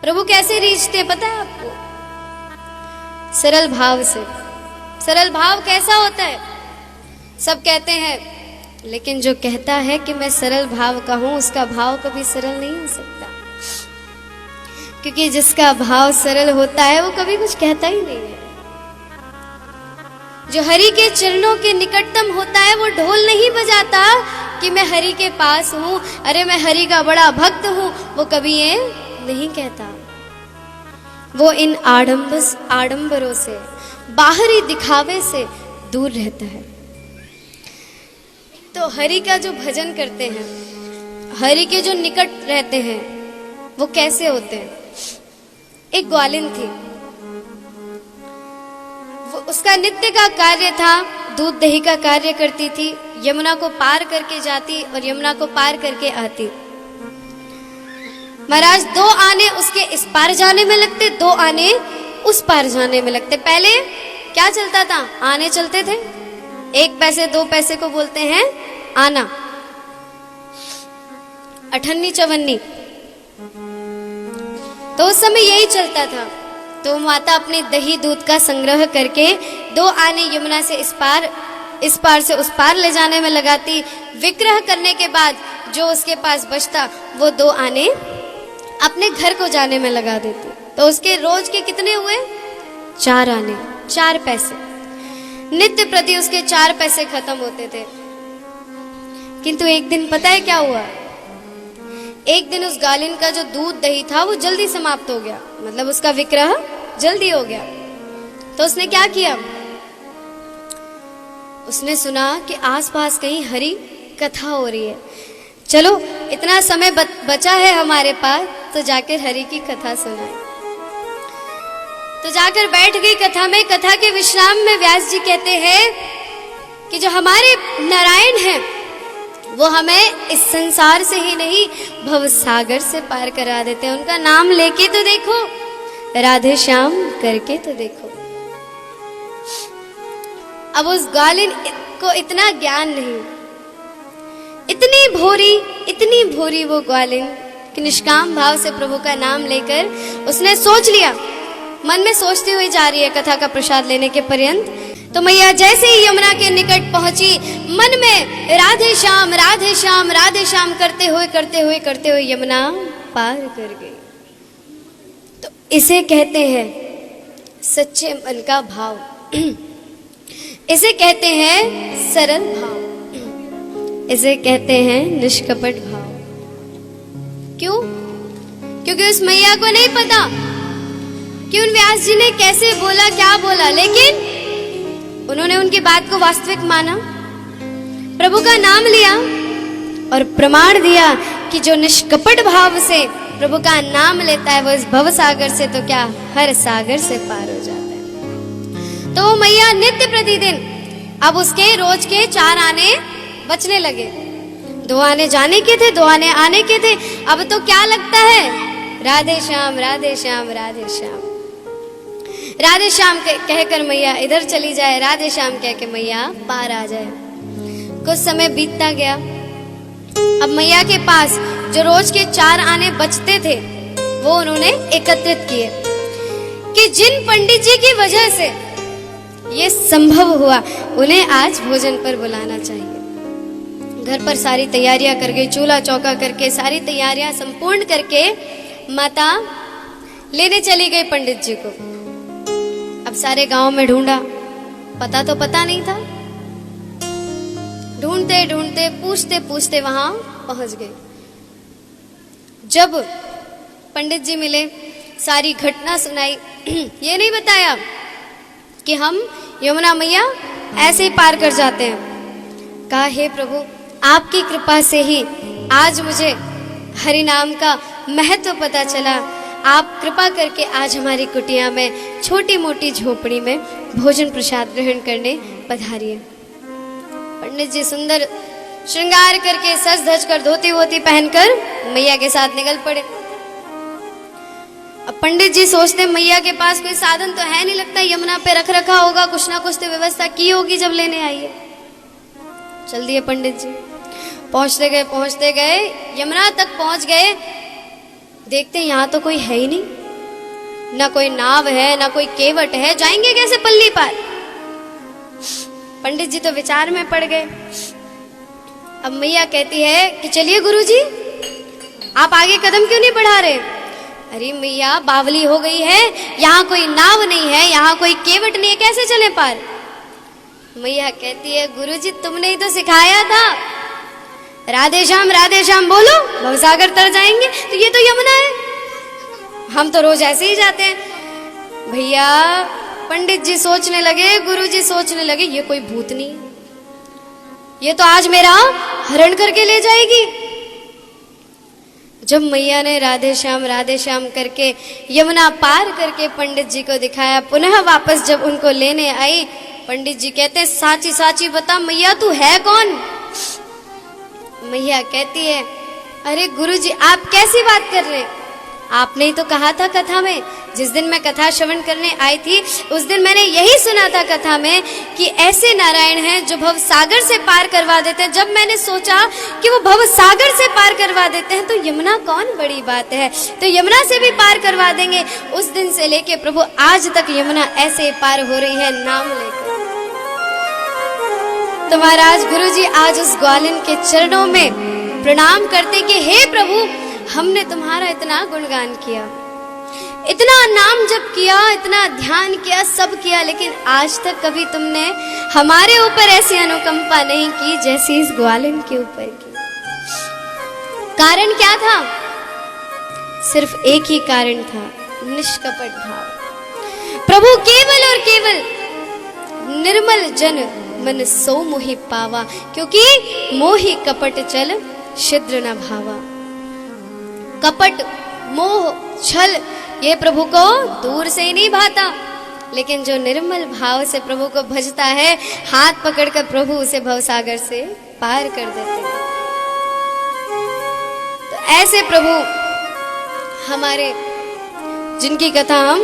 प्रभु कैसे रीझते पता है आपको? सरल भाव से। सरल भाव कैसा होता है? सब कहते हैं, लेकिन जो कहता है कि मैं सरल भाव का हूं, उसका भाव कभी सरल नहीं हो सकता, क्योंकि जिसका भाव सरल होता है वो कभी कुछ कहता ही नहीं है। जो हरि के चरणों के निकटतम होता है वो ढोल नहीं बजाता कि मैं हरि के पास हूं, अरे मैं हरि का बड़ा भक्त हूं, वो कभी ये नहीं कहता। वो इन आडंबरों से, बाहरी दिखावे से दूर रहता है। तो हरि का जो भजन करते हैं, हरि के जो निकट रहते हैं, वो कैसे होते हैं? एक ग्वालिन थी, वो उसका नित्य का कार्य था, दूध दही का कार्य करती थी, यमुना को पार करके जाती और यमुना को पार करके आती। महाराज 2 आने उसके इस पार जाने में लगते, 2 आने उस पार जाने में लगते। पहले क्या चलता था? आने चलते थे। 1 पैसे 2 पैसे को बोलते हैं आना, अठन्नी चवन्नी। तो उस समय यही चलता था। तो माता अपने दही दूध का संग्रह करके 2 आने यमुना से इस पार से उस पार ले जाने में लगाती। विग्रह करने के बाद जो उसके पास बचता, वो 2 आने अपने घर को जाने में लगा देती। तो उसके रोज के कितने हुए? 4 आने, 4 पैसे। नित्य प्रति उसके 4 पैसे खत्म होते थे। किंतु एक दिन पता है क्या हुआ? एक दिन उस गालिन का जो दूध दही था वो जल्दी समाप्त हो गया, मतलब उसका विक्रय जल्दी हो गया। तो उसने क्या किया? उसने सुना कि आसपास कहीं हरि कथा हो रही है, चलो इतना समय बचा है हमारे पास, तो जाकर हरि की कथा सुनाए। तो जाकर बैठ गई कथा में। कथा के विश्राम में व्यास जी कहते हैं कि जो हमारे नारायण हैं वो हमें इस संसार से ही नहीं, भव सागर से पार करा देते हैं। उनका नाम लेके तो देखो, राधे श्याम करके तो देखो। अब उस गालिन को इतना ज्ञान नहीं, इतनी भोरी वो ग्वालिन कि निष्काम भाव से प्रभु का नाम लेकर उसने सोच लिया, मन में सोचती हुई जा रही है कथा का प्रसाद लेने के पर्यंत। तो मैया जैसे ही यमुना के निकट पहुंची, मन में राधे श्याम राधे श्याम राधे श्याम करते हुए यमुना पार कर गई। तो इसे कहते हैं सच्चे मन का भाव, इसे कहते हैं सरल भाव, इसे कहते हैं निष्कपट भाव। क्यों? क्योंकि उस मैया को नहीं पता कि उन व्यास जी ने कैसे बोला, क्या बोला, लेकिन उन्होंने उनकी बात को वास्तविक माना, प्रभु का नाम लिया और प्रमाण दिया कि जो निष्कपट भाव से प्रभु का नाम लेता है वो इस भव सागर से तो क्या हर सागर से पार हो जाता है। तो मैया नित्य प्रतिदिन अब उसके रोज के 4 आने बचने लगे। 2 आने जाने के थे, 2 आने आने के थे। अब तो क्या लगता है? राधे श्याम राधे श्याम राधे श्याम, राधे श्याम कहकर मैया इधर चली जाए, राधे श्याम कह के मैया पार आ जाए। कुछ समय बीतता गया। अब मैया के पास जो रोज के 4 आने बचते थे वो उन्होंने एकत्रित किए कि जिन पंडित जी की वजह से ये संभव हुआ उन्हें आज भोजन पर बुलाना चाहिए। घर पर सारी तैयारियां कर गई, चूल्हा चौका करके सारी तैयारियां संपूर्ण करके माता लेने चली गई पंडित जी को। अब सारे गांव में ढूंढा, पता तो पता नहीं था। ढूंढते ढूंढते पूछते पूछते वहां पहुंच गए। जब पंडित जी मिले, सारी घटना सुनाई, ये नहीं बताया कि हम यमुना मैया ऐसे ही पार कर जाते हैं। कहा हे प्रभु, आपकी कृपा से ही आज मुझे हरि नाम का महत्व पता चला। आप कृपा करके आज हमारी कुटिया में छोटी मोटी झोपड़ी में भोजन प्रसाद ग्रहण करने पधारिए। पंडित जी सुंदर श्रृंगार करके सज धज कर धोती वोती पहनकर मैया के साथ निकल पड़े। अब पंडित जी सोचते मैया के पास कोई साधन तो है नहीं, लगता यमुना पे रख रखा होगा, कुछ ना कुछ तो व्यवस्था की होगी जब लेने आई है। चल दिए पंडित जी। पहुंचते गए यमुना तक पहुंच गए। देखते हैं यहाँ तो कोई है ही नहीं, ना कोई नाव है ना कोई केवट है, जाएंगे कैसे पल्ली पार। पंडित जी तो विचार में पड़ गए। अब मैया कहती है कि चलिए गुरुजी, आप आगे कदम क्यों नहीं बढ़ा रहे। अरे मैया बावली हो गई है, यहाँ कोई नाव नहीं है, यहाँ कोई केवट नहीं है, कैसे चले पार। मैया कहती है गुरुजी तुमने ही तो सिखाया था, राधे श्याम बोलो भवसागर तर जाएंगे। तो ये तो यमुना है, हम तो रोज ऐसे ही जाते हैं। भैया पंडित जी सोचने लगे, गुरुजी सोचने लगे, ये कोई भूतनी है, ये तो आज मेरा हरण करके ले जाएगी। जब मैया ने राधे श्याम करके यमुना पार करके पंडित जी को दिखाया, पुनः वापस जब उनको लेने आई, पंडित जी कहते साची साची बता मैया तू है कौन। मैया कहती है अरे गुरुजी आप कैसी बात कर रहे, आपने ही तो कहा था कथा में, जिस दिन मैं कथा श्रवण करने आई थी उस दिन मैंने यही सुना था कथा में कि ऐसे नारायण हैं जो भव सागर से पार करवा देते हैं। जब मैंने सोचा कि वो भव सागर से पार करवा देते हैं तो यमुना कौन बड़ी बात है, तो यमुना से भी पार करवा देंगे। उस दिन से लेके प्रभु आज तक यमुना ऐसे पार हो रही है नाम लेकर। तो महाराज गुरुजी आज उस ग्वालिन के चरणों में प्रणाम करते कि हे प्रभु हमने तुम्हारा इतना गुणगान किया, इतना नाम जप किया, इतना ध्यान किया, सब किया, लेकिन आज तक कभी तुमने हमारे ऊपर ऐसी अनुकंपा नहीं की जैसी इस ग्वालिन के ऊपर की। कारण क्या था, सिर्फ एक ही कारण था, निष्कपट भाव। प्रभु केवल और केवल निर्मल जन मन सो मोहि पावा, क्योंकि मोहि कपट चल छिद्र न भावा। कपट मोह छल ये प्रभु को दूर से ही नहीं भाता, लेकिन जो निर्मल भाव से प्रभु को भजता है, हाथ पकड़कर प्रभु उसे भवसागर से पार कर देते हैं। तो ऐसे प्रभु हमारे जिनकी कथा हम